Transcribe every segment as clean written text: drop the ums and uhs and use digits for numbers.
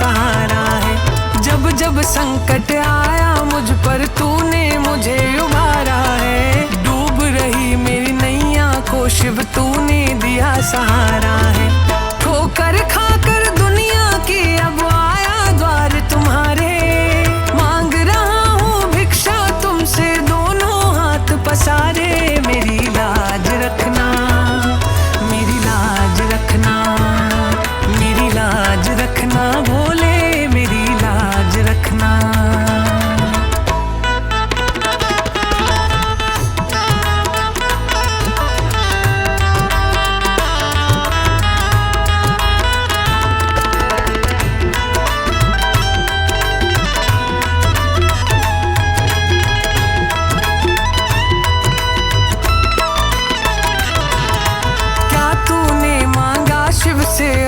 सहारा है। जब जब संकट आया मुझ पर तूने मुझे उबारा है। डूब रही मेरी नैया को शिव तूने दिया सहारा है। ठोकर खाकर दुनिया की अब आया द्वार तुम्हारे। मांग रहा हूँ भिक्षा तुमसे दोनों हाथ पसारे। मेरी लाज रखना, मेरी लाज रखना, मेरी लाज रखना भोले, मेरी लाज रखना।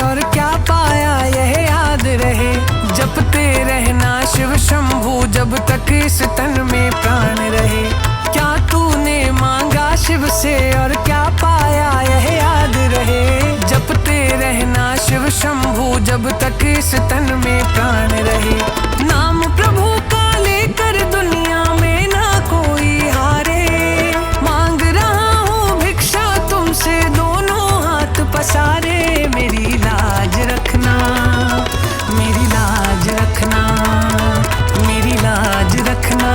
और क्या पाया यह याद रहे। जपते रहना शिव शंभू जब तक इस तन में प्राण रहे। क्या तूने मांगा शिव से और क्या पाया यह याद रहे। जपते रहना शिव शंभू जब तक इस तन में प्राण रहे। नाम प्रभु का लेकर दुनिया में ना कोई हारे। मांग रहा हूँ भिक्षा तुमसे दोनों हाथ पसारे। मेरी लाज रखना, मेरी लाज रखना, मेरी लाज रखना।